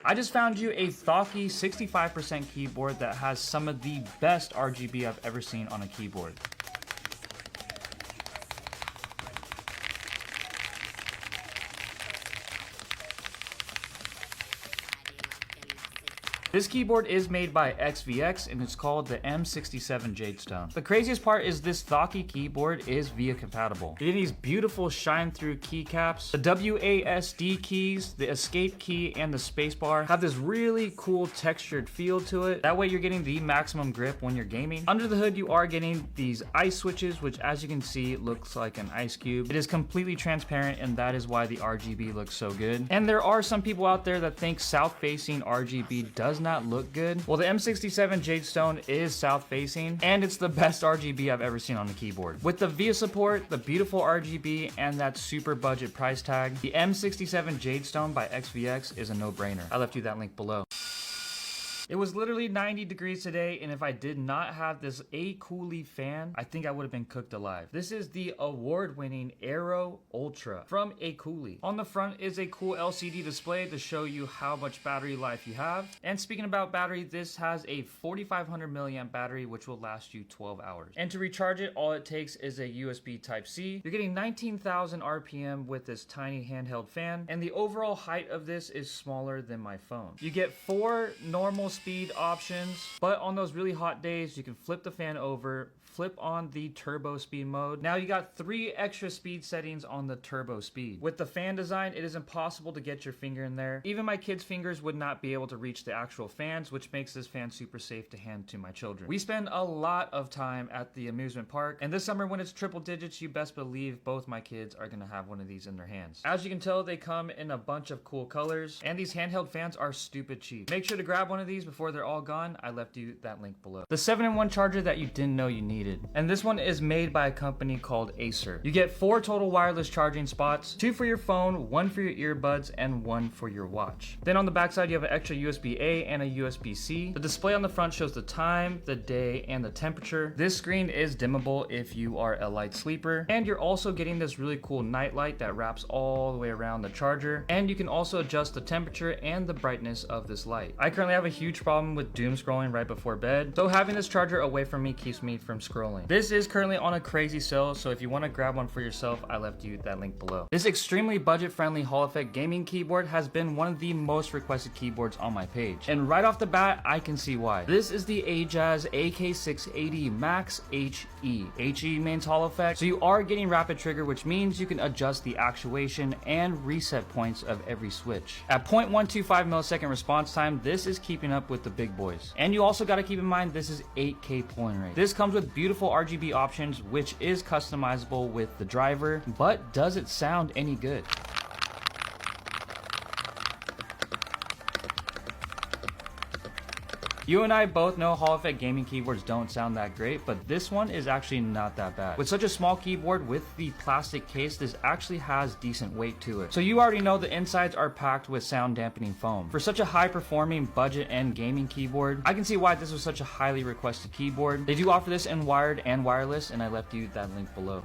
I just found you a Thocky 65% keyboard that has some of the best RGB I've ever seen on a keyboard. This keyboard is made by XVX and it's called the M67 Jade Stone. The craziest part is this Thocky keyboard is VIA compatible. You're getting these beautiful shine through keycaps. The WASD keys, the escape key, and the spacebar have this really cool textured feel to it. That way you're getting the maximum grip when you're gaming. Under the hood you are getting these ice switches, which as you can see looks like an ice cube. It is completely transparent and that is why the RGB looks so good. And there are some people out there that think south facing RGB does not look good. Well, the M67 Jade Stone is south facing and it's the best RGB I've ever seen on the keyboard. With the VIA support, the beautiful RGB, and that super budget price tag, the M67 Jade Stone by XVX is a no-brainer. I left you that link below. It was literally 90 degrees today, and if I did not have this A-Coolie fan, I think I would have been cooked alive. This is the award-winning Aero Ultra from A-Coolie. On the front is a cool LCD display to show you how much battery life you have. And speaking about battery, this has a 4500 milliamp battery, which will last you 12 hours. And to recharge it, all it takes is a USB Type-C. You're getting 19,000 RPM with this tiny handheld fan, and the overall height of this is smaller than my phone. You get 4 normal speed options, but on those really hot days you can flip the fan over, flip on the turbo speed mode. Now you got 3 extra speed settings on the turbo speed. With the fan design, it is impossible to get your finger in there. Even my kids' fingers would not be able to reach the actual fans, which makes this fan super safe to hand to my children. We spend a lot of time at the amusement park, and this summer when it's triple digits, you best believe both my kids are gonna have one of these in their hands. As you can tell, they come in a bunch of cool colors, and these handheld fans are stupid cheap. Make sure to grab one of these before they're all gone. I left you that link below. The 7-in-1 charger that you didn't know you needed. And this one is made by a company called Acer. You get 4 total wireless charging spots, 2 for your phone, 1 for your earbuds, and 1 for your watch. Then on the back side you have an extra USB-A and a USB-C. The display on the front shows the time, the day, and the temperature. This screen is dimmable if you are a light sleeper. And you're also getting this really cool night light that wraps all the way around the charger. And you can also adjust the temperature and the brightness of this light. I currently have a huge problem with doom scrolling right before bed, so having this charger away from me keeps me from scrolling. This is currently on a crazy sale, so if you want to grab one for yourself, I left you that link below. This extremely budget-friendly Hall effect gaming keyboard has been one of the most requested keyboards on my page, and right off the bat, I can see why. This is the Ajazz AK680 Max HE. HE means Hall effect, so you are getting rapid trigger, which means you can adjust the actuation and reset points of every switch. At 0.125 millisecond response time, this is keeping up with the big boys. And you also got to keep in mind this is 8K polling rate. This comes with beautiful RGB options, which is customizable with the driver, but does it sound any good? You and I both know Hall effect gaming keyboards don't sound that great, but this one is actually not that bad. With such a small keyboard with the plastic case, this actually has decent weight to it. So you already know the insides are packed with sound dampening foam. For such a high performing budget and gaming keyboard, I can see why this was such a highly requested keyboard. They do offer this in wired and wireless, and I left you that link below.